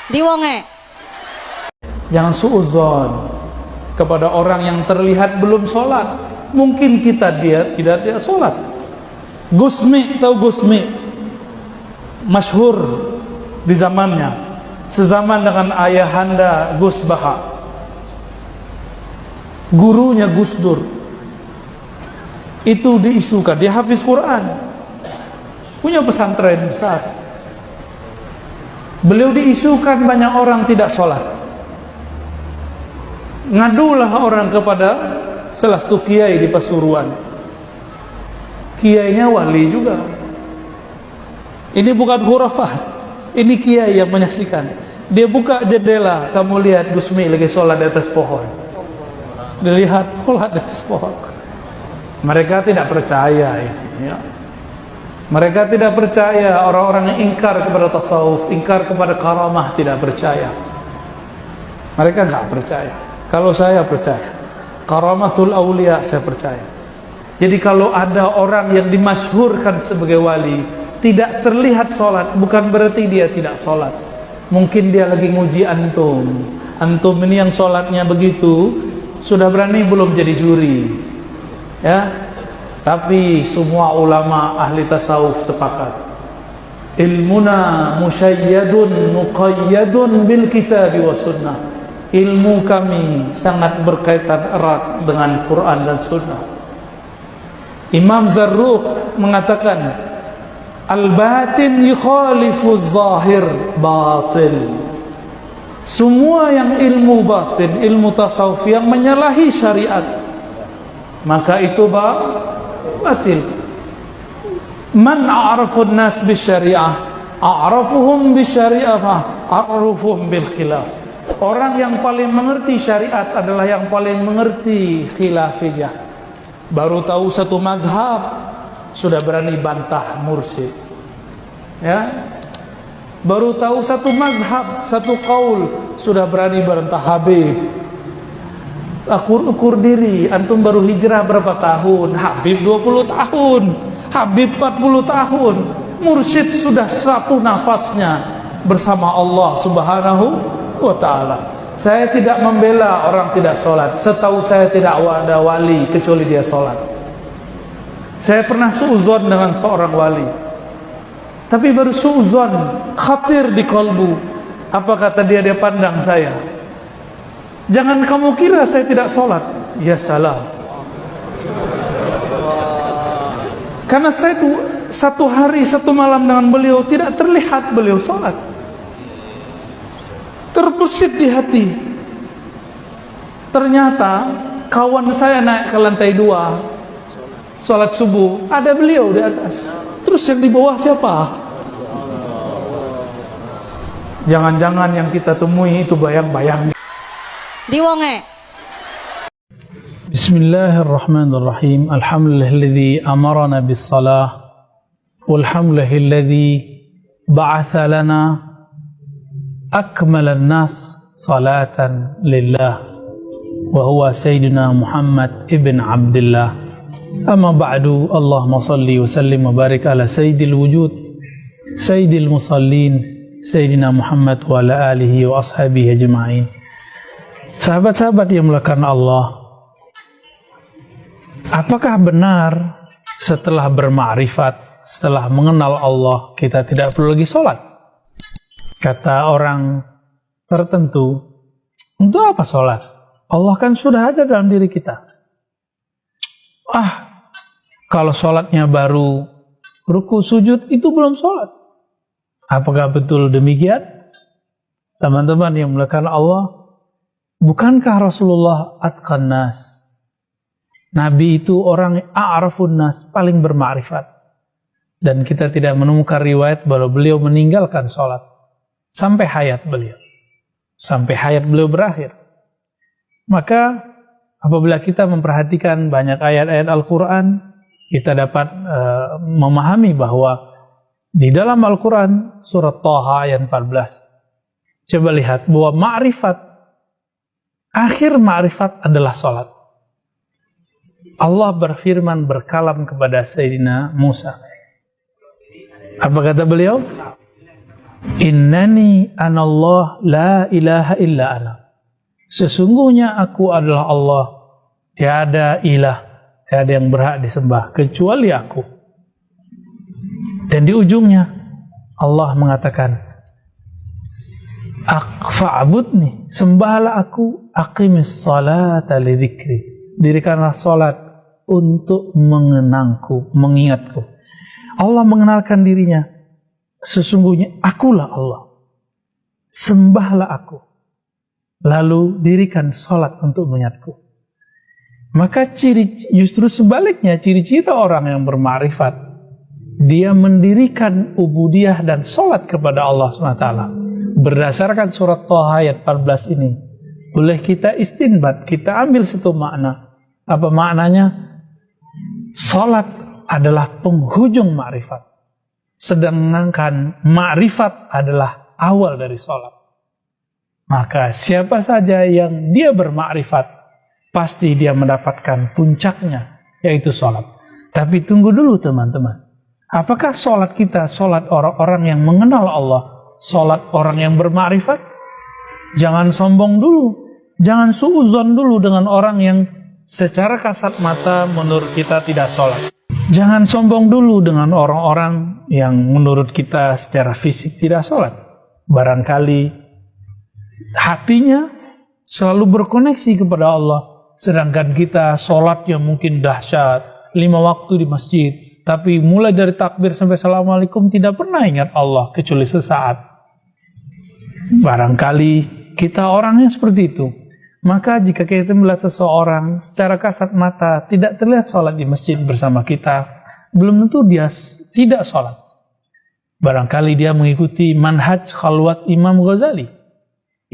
Diwonge. Jangan suudzon kepada orang yang terlihat belum sholat. Mungkin dia tidak sholat. Gusmi, tahu Gusmi? Masyhur di zamannya, sezaman dengan ayahanda Gus Baha, gurunya Gus Dur. Itu diisukan, dia hafiz Quran, punya pesantren besar. Beliau diisukan banyak orang tidak sholat. Ngadulah orang kepada salah satu kiai di Pasuruan. Kiainya wali juga. Ini bukan khurafat, ini kiai yang menyaksikan. Dia buka jendela, kamu lihat Gusmi lagi sholat di atas pohon. Dilihat sholat di atas pohon. Mereka tidak percaya ini, ya. Mereka tidak percaya, orang-orang yang ingkar kepada tasawuf, ingkar kepada karamah, tidak percaya. Mereka nggak percaya. Kalau saya percaya, karamatul aulia saya percaya. Jadi kalau ada orang yang dimasyhurkan sebagai wali, tidak terlihat sholat, bukan berarti dia tidak sholat. Mungkin dia lagi nguji antum. Antum ini yang sholatnya begitu, sudah berani belum jadi juri? Ya. Tapi semua ulama ahli tasawuf sepakat, ilmuna musyayyadun muqayyadun bil kitabi was sunnah. Ilmu kami sangat berkaitan erat dengan Quran dan sunnah. Imam Zarruq mengatakan, al-batin yukhalifu zahir batil. Semua yang ilmu batin, ilmu tasawuf yang menyalahi syariat, maka itu batil. Man a'rafun nas bisyariah a'rafuhum bisyariah a'rafuhum bil khilaf. Orang yang paling mengerti syariat adalah yang paling mengerti khilafiyah. Baru tahu satu mazhab sudah berani bantah mursyid, ya. Baru tahu satu mazhab, satu qaul sudah berani bantah Habib. Ukur diri, antum baru hijrah berapa tahun? Habib 20 tahun, Habib 40 tahun. Mursyid sudah satu nafasnya bersama Allah Subhanahu wa ta'ala. Saya tidak membela orang tidak sholat. Setahu saya tidak ada wali kecuali dia sholat. Saya pernah suudzon dengan seorang wali, tapi baru suudzon, khatir di kolbu. Apa kata dia pandang saya? Jangan kamu kira saya tidak sholat. Ya salam. Karena saya satu hari satu malam dengan beliau tidak terlihat beliau sholat. Terbesit di hati. Ternyata kawan saya naik ke lantai 2 sholat subuh, ada beliau di atas. Terus yang di bawah siapa? Jangan-jangan yang kita temui itu bayang-bayang. Diwonge. Bismillahirrahmanirrahim. Alhamdulillahilladzi amarana bis-salah walhamdulillahilladzi ba'atha lana akmalan nas salatan lillah wa huwa sayyidina Muhammad ibn Abdullah. Amma ba'du, Allahumma salli wa sallim wa barik ala sayyidil wujud sayyidil musallin sayyidina Muhammad wa ala alihi wa ashabihi ajma'in. Sahabat-sahabat yang mulakan Allah, apakah benar setelah bermakrifat, setelah mengenal Allah, kita tidak perlu lagi sholat? Kata orang tertentu, untuk apa sholat? Allah kan sudah ada dalam diri kita. Kalau sholatnya baru ruku sujud, itu belum sholat. Apakah betul demikian? Teman-teman yang mulakan Allah, bukankah Rasulullah atqan nas? Nabi itu orang a'rafun nas, paling bermakrifat. Dan kita tidak menemukan riwayat bahwa beliau meninggalkan sholat sampai hayat beliau, sampai hayat beliau berakhir. Maka apabila kita memperhatikan banyak ayat-ayat Al-Quran, kita dapat memahami bahwa di dalam Al-Quran surat Thaha ayat 14, coba lihat bahwa ma'rifat, akhir ma'rifat adalah sholat. Allah berfirman, berkalam kepada Sayyidina Musa. Apa kata beliau? Innani anallah la ilaha illa ana. Sesungguhnya aku adalah Allah, tiada ilah, tiada yang berhak disembah kecuali aku. Dan di ujungnya Allah mengatakan, fa'budni, sembahlah aku, aqimis salata li dzikri, dirikanlah salat untuk mengenangku, mengingatku. Allah mengenalkan dirinya, sesungguhnya akulah Allah, sembahlah aku, lalu dirikan salat untuk mengingatku. Maka justru sebaliknya, ciri-ciri orang yang bermakrifat, dia mendirikan ubudiyah dan salat kepada Allah SWT. Berdasarkan surat Thaha ayat 14 ini, boleh kita istinbat, kita ambil satu makna. Apa maknanya? Salat adalah penghujung makrifat, sedangkan makrifat adalah awal dari salat. Maka siapa saja yang dia bermakrifat, pasti dia mendapatkan puncaknya, yaitu salat. Tapi tunggu dulu teman-teman, apakah salat kita salat orang-orang yang mengenal Allah, salat orang yang bermakrifat? Jangan sombong dulu, jangan suudzon dulu dengan orang yang secara kasat mata menurut kita tidak salat. Jangan sombong dulu dengan orang-orang yang menurut kita secara fisik tidak salat. Barangkali hatinya selalu berkoneksi kepada Allah, sedangkan kita salatnya mungkin dahsyat, 5 waktu di masjid, tapi mulai dari takbir sampai assalamualaikum tidak pernah ingat Allah kecuali sesaat. Barangkali kita orangnya seperti itu. Maka jika kita melihat seseorang secara kasat mata tidak terlihat sholat di masjid bersama kita, belum tentu dia tidak sholat. Barangkali dia mengikuti manhaj khalwat Imam Ghazali.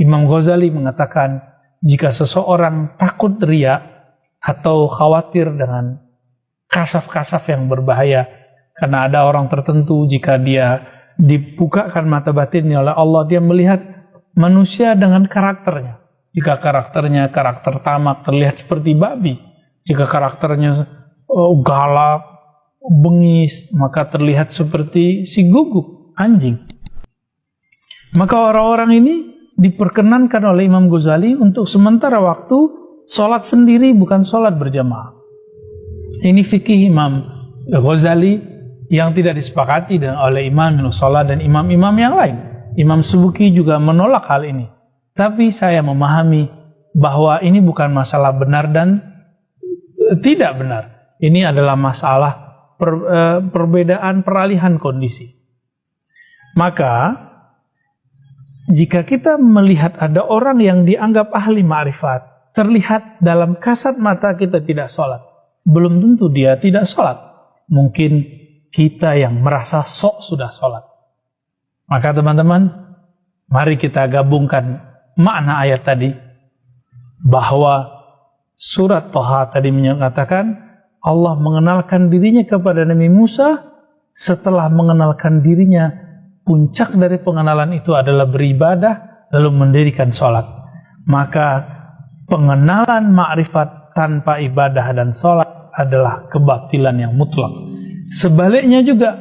Imam Ghazali mengatakan, jika seseorang takut riya atau khawatir dengan kasaf-kasaf yang berbahaya, karena ada orang tertentu jika dia dibukakan mata batinnya oleh Allah, dia melihat manusia dengan karakternya. Jika karakternya karakter tamak, terlihat seperti babi. Jika karakternya galak, bengis, maka terlihat seperti si guguk, anjing. Maka orang-orang ini diperkenankan oleh Imam Ghazali untuk sementara waktu sholat sendiri, bukan sholat berjamaah. Ini fikih Imam Ghazali yang tidak disepakati oleh Imam Ibnu Salah dan imam-imam yang lain. Imam Subuki juga menolak hal ini. Tapi saya memahami bahwa ini bukan masalah benar dan tidak benar. Ini adalah masalah perbedaan peralihan kondisi. Maka jika kita melihat ada orang yang dianggap ahli ma'rifat, terlihat dalam kasat mata kita tidak sholat, belum tentu dia tidak sholat. Mungkin kita yang merasa sok sudah sholat. Maka teman-teman, mari kita gabungkan makna ayat tadi, bahwa surat Thaha tadi menyatakan Allah mengenalkan dirinya kepada Nabi Musa. Setelah mengenalkan dirinya, puncak dari pengenalan itu adalah beribadah lalu mendirikan sholat. Maka pengenalan ma'rifat tanpa ibadah dan sholat adalah kebatilan yang mutlak. Sebaliknya juga,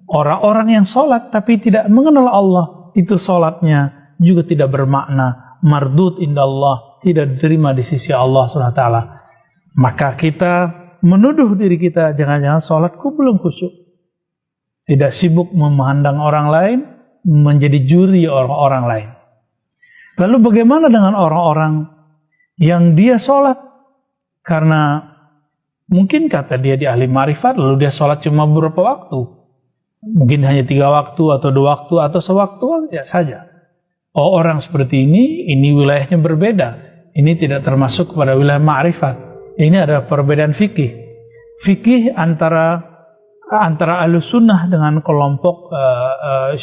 orang-orang yang sholat tapi tidak mengenal Allah, itu sholatnya juga tidak bermakna, mardud indallah, tidak diterima di sisi Allah SWT. Maka kita menuduh diri kita, jangan-jangan sholatku belum khusyuk. Tidak sibuk memandang orang lain, menjadi juri orang-orang lain. Lalu bagaimana dengan orang-orang yang dia sholat karena mungkin kata dia di ahli ma'rifat, lalu dia sholat cuma beberapa waktu, mungkin hanya 3 waktu atau 2 waktu atau sewaktu saja. Oh, orang seperti ini wilayahnya berbeda. Ini tidak termasuk kepada wilayah ma'rifat. Ini adalah perbedaan fikih. Fikih antara Ahlussunnah dengan kelompok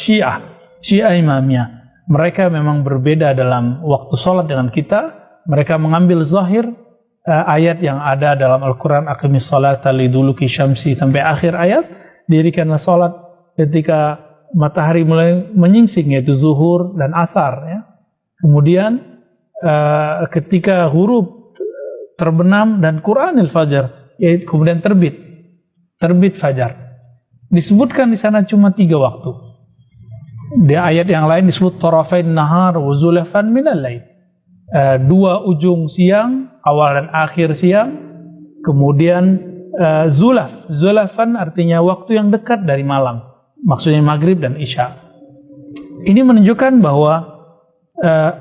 Syiah Imamiyah. Mereka memang berbeda dalam waktu sholat dengan kita. Mereka mengambil zahir ayat yang ada dalam Al-Quran, aqimis sholata liduluki syamsi, sampai akhir ayat, dirikanlah sholat ketika matahari mulai menyingsing, yaitu zuhur dan asar, ya. Kemudian ketika huruf terbenam dan Quranil fajar, yaitu kemudian terbit fajar. Disebutkan di sana cuma 3 waktu. Di ayat yang lain disebut tarafain nahar wa zulafan minal lail. Dua ujung siang, awal dan akhir siang. Kemudian zulafan artinya waktu yang dekat dari malam. Maksudnya maghrib dan isya. Ini menunjukkan bahwa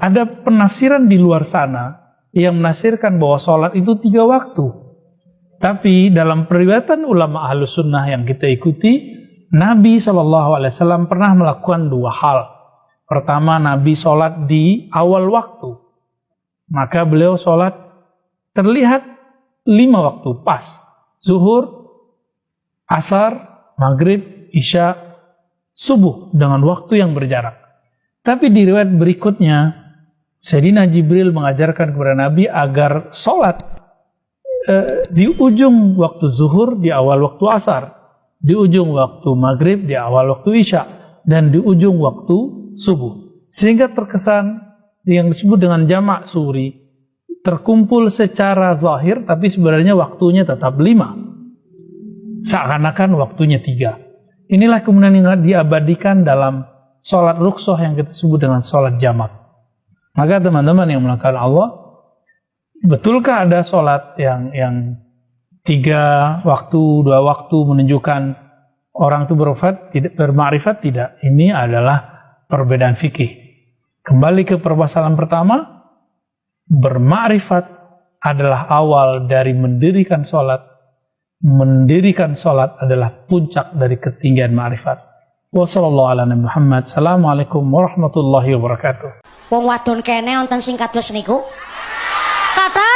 ada penafsiran di luar sana yang menafsirkan bahwa sholat itu 3 waktu. Tapi dalam periwayatan ulama Ahlus Sunnah yang kita ikuti, Nabi SAW pernah melakukan 2 hal. Pertama, Nabi sholat di awal waktu. Maka beliau sholat terlihat 5 waktu pas. Zuhur, asar, maghrib, isya, subuh dengan waktu yang berjarak. Tapi di riwayat berikutnya, Sayyidina Jibril mengajarkan kepada Nabi agar sholat di ujung waktu zuhur, di awal waktu asar, di ujung waktu maghrib, di awal waktu isya, dan di ujung waktu subuh. Sehingga terkesan yang disebut dengan jamak suri, terkumpul secara zahir, tapi sebenarnya waktunya tetap 5. Seakan-akan waktunya 3. Inilah kemudian yang diabadikan dalam sholat rukhsah yang kita sebut dengan sholat jamak. Maka teman-teman yang melakukan Allah, betulkah ada sholat yang 3 waktu, 2 waktu menunjukkan orang itu bermakrifat? Tidak. Ini adalah perbedaan fikih. Kembali ke permasalahan pertama, bermakrifat adalah awal dari mendirikan sholat. Mendirikan sholat adalah puncak dari ketinggian ma'rifat. Wassalamualaikum warahmatullahi wabarakatuh. Wong wadon kene wonten sing kados niku. Kata